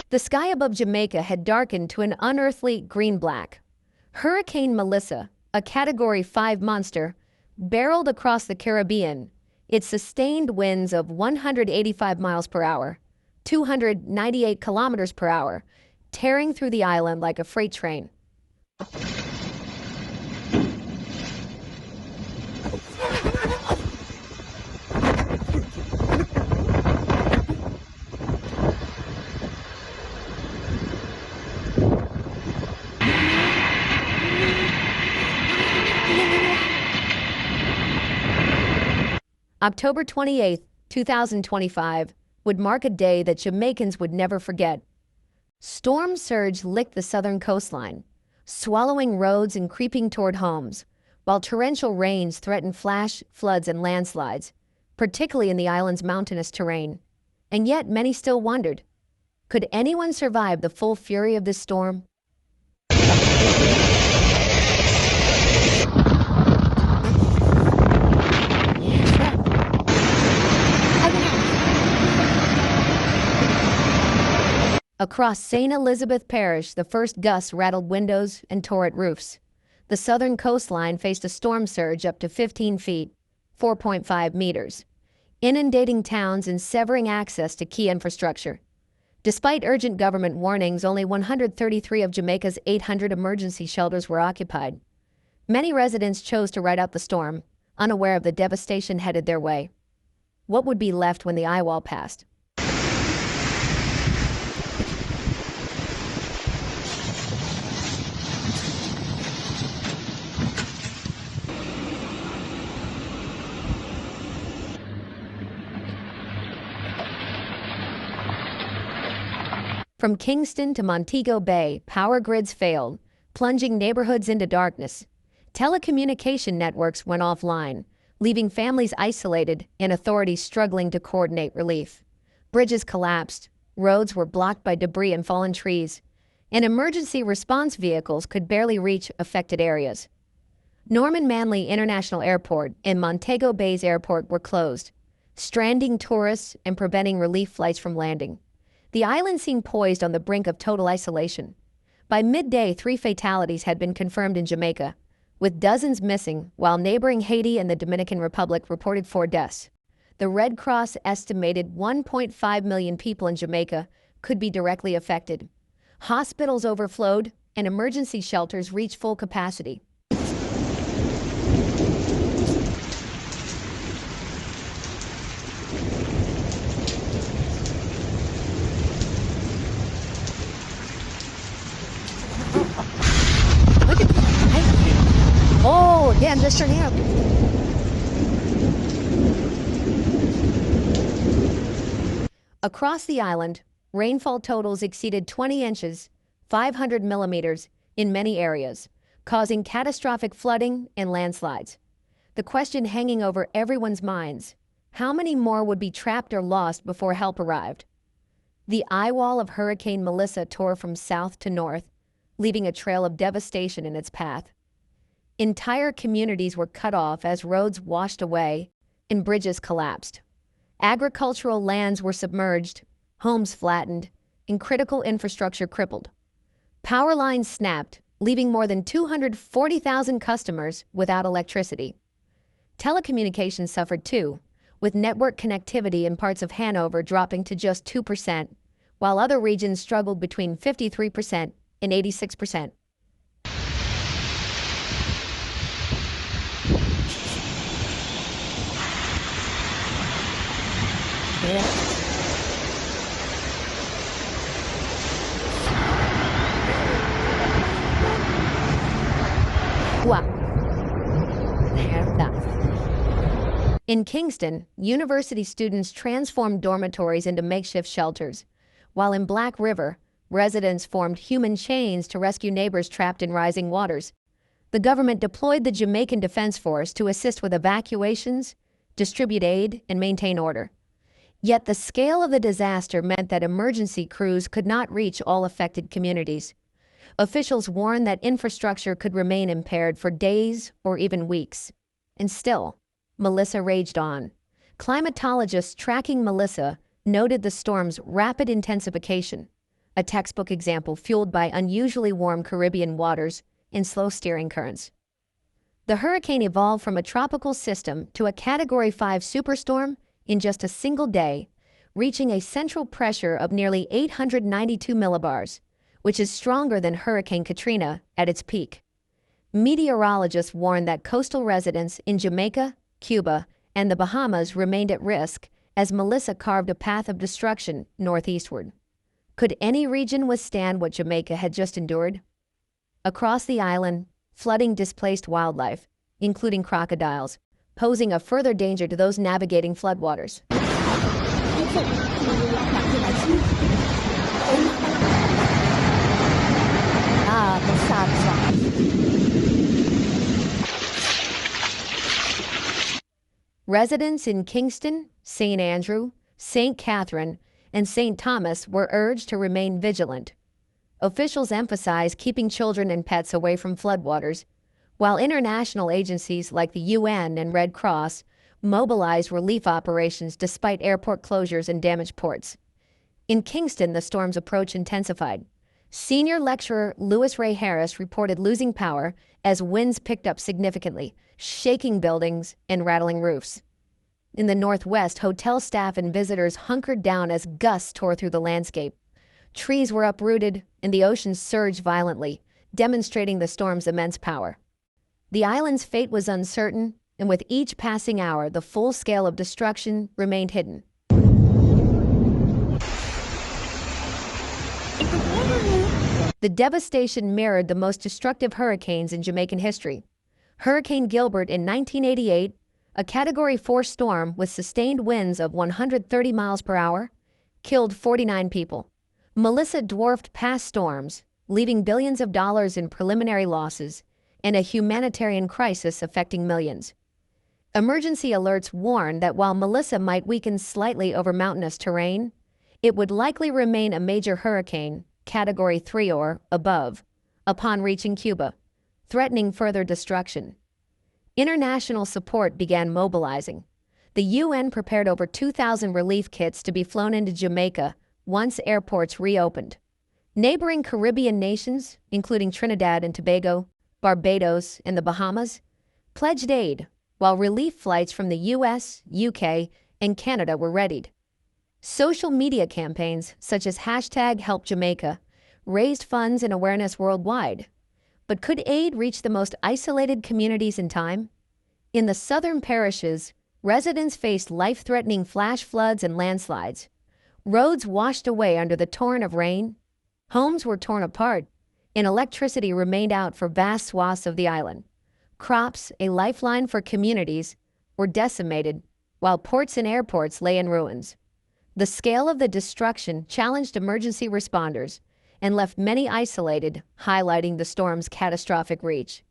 The sky above Jamaica had darkened to an unearthly green-black. Hurricane Melissa, a Category 5 monster, barreled across the Caribbean, its sustained winds of 185 miles per hour, 298 kilometers per hour, tearing through the island like a freight train. October 28, 2025, would mark a day that Jamaicans would never forget. Storm surge licked the southern coastline, swallowing roads and creeping toward homes, while torrential rains threatened flash floods and landslides, particularly in the island's mountainous terrain. And yet many still wondered, could anyone survive the full fury of this storm? Across St. Elizabeth Parish, the first gusts rattled windows and tore at roofs. The southern coastline faced a storm surge up to 15 feet, 4.5 meters, inundating towns and severing access to key infrastructure. Despite urgent government warnings, only 133 of Jamaica's 800 emergency shelters were occupied. Many residents chose to ride out the storm, unaware of the devastation headed their way. What would be left when the eyewall passed? From Kingston to Montego Bay, power grids failed, plunging neighborhoods into darkness. Telecommunication networks went offline, leaving families isolated and authorities struggling to coordinate relief. Bridges collapsed, roads were blocked by debris and fallen trees, and emergency response vehicles could barely reach affected areas. Norman Manley International Airport and Montego Bay's airport were closed, stranding tourists and preventing relief flights from landing. The island seemed poised on the brink of total isolation. By midday, 3 fatalities had been confirmed in Jamaica, with dozens missing, while neighboring Haiti and the Dominican Republic reported 4 deaths. The Red Cross estimated 1.5 million people in Jamaica could be directly affected. Hospitals overflowed, and emergency shelters reached full capacity. Oh, damn, just turn up. Across the island, rainfall totals exceeded 20 inches, 500 millimeters, in many areas, causing catastrophic flooding and landslides. The question hanging over everyone's minds, how many more would be trapped or lost before help arrived? The eyewall of Hurricane Melissa tore from south to north, leaving a trail of devastation in its path. Entire communities were cut off as roads washed away and bridges collapsed. Agricultural lands were submerged, homes flattened, and critical infrastructure crippled. Power lines snapped, leaving more than 240,000 customers without electricity. Telecommunications suffered too, with network connectivity in parts of Hanover dropping to just 2%, while other regions struggled between 53% and 86%. In Kingston, university students transformed dormitories into makeshift shelters, while in Black River, residents formed human chains to rescue neighbors trapped in rising waters. The government deployed the Jamaican Defense Force to assist with evacuations, distribute aid, and maintain order. Yet the scale of the disaster meant that emergency crews could not reach all affected communities. Officials warned that infrastructure could remain impaired for days or even weeks. And still, Melissa raged on. Climatologists tracking Melissa noted the storm's rapid intensification, a textbook example fueled by unusually warm Caribbean waters and slow steering currents. The hurricane evolved from a tropical system to a Category 5 superstorm in just a single day, reaching a central pressure of nearly 892 millibars, which is stronger than Hurricane Katrina at its peak. Meteorologists warned that coastal residents in Jamaica, Cuba, and the Bahamas remained at risk as Melissa carved a path of destruction northeastward. Could any region withstand what Jamaica had just endured? Across the island, flooding displaced wildlife, including crocodiles, posing a further danger to those navigating floodwaters. Residents in Kingston, St. Andrew, St. Catherine, and St. Thomas were urged to remain vigilant. Officials emphasized keeping children and pets away from floodwaters, while international agencies like the UN and Red Cross mobilized relief operations despite airport closures and damaged ports. In Kingston, the storm's approach intensified. Senior lecturer Lewis Ray Harris reported losing power as winds picked up significantly, shaking buildings and rattling roofs. In the northwest, hotel staff and visitors hunkered down as gusts tore through the landscape. Trees were uprooted and the ocean surged violently, demonstrating the storm's immense power. The island's fate was uncertain, and with each passing hour, the full scale of destruction remained hidden. The devastation mirrored the most destructive hurricanes in Jamaican history. Hurricane Gilbert in 1988, a Category 4 storm with sustained winds of 130 miles per hour, killed 49 people. Melissa dwarfed past storms, leaving billions of dollars in preliminary losses and a humanitarian crisis affecting millions. Emergency alerts warned that while Melissa might weaken slightly over mountainous terrain, it would likely remain a major hurricane, Category 3 or above, upon reaching Cuba, threatening further destruction. International support began mobilizing. The UN prepared over 2,000 relief kits to be flown into Jamaica once airports reopened. Neighboring Caribbean nations, including Trinidad and Tobago, Barbados, and the Bahamas, pledged aid, while relief flights from the US, UK, and Canada were readied. Social media campaigns, such as #HelpJamaica, raised funds and awareness worldwide. But could aid reach the most isolated communities in time? In the southern parishes, residents faced life-threatening flash floods and landslides. Roads washed away under the torrent of rain. Homes were torn apart, and electricity remained out for vast swaths of the island. Crops, a lifeline for communities, were decimated, while ports and airports lay in ruins. The scale of the destruction challenged emergency responders and left many isolated, highlighting the storm's catastrophic reach.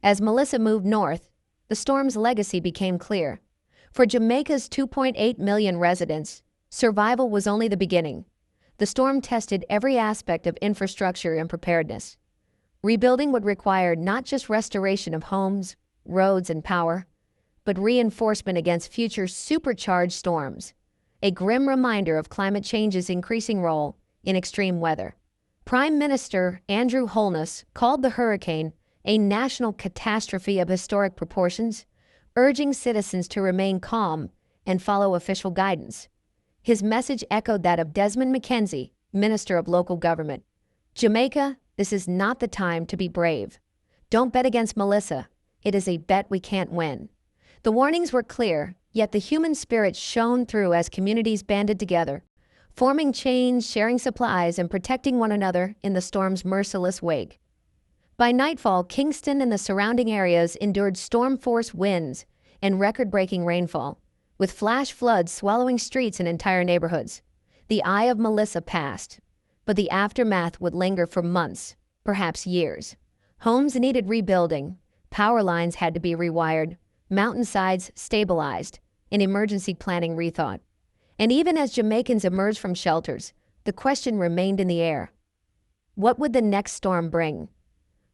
As Melissa moved north, the storm's legacy became clear. For Jamaica's 2.8 million residents, survival was only the beginning. The storm tested every aspect of infrastructure and preparedness. Rebuilding would require not just restoration of homes, roads, and power, but reinforcement against future supercharged storms, a grim reminder of climate change's increasing role in extreme weather. Prime Minister Andrew Holness called the hurricane a national catastrophe of historic proportions, urging citizens to remain calm and follow official guidance. His message echoed that of Desmond McKenzie, Minister of Local Government. Jamaica, this is not the time to be brave. Don't bet against Melissa. It is a bet we can't win. The warnings were clear, yet the human spirit shone through as communities banded together, forming chains, sharing supplies, and protecting one another in the storm's merciless wake. By nightfall, Kingston and the surrounding areas endured storm-force winds and record-breaking rainfall, with flash floods swallowing streets and entire neighborhoods. The eye of Melissa passed, but the aftermath would linger for months, perhaps years. Homes needed rebuilding, power lines had to be rewired, mountainsides stabilized, and emergency planning rethought. And even as Jamaicans emerged from shelters, the question remained in the air. What would the next storm bring?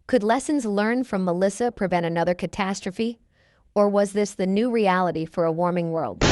Could lessons learned from Melissa prevent another catastrophe? Or was this the new reality for a warming world?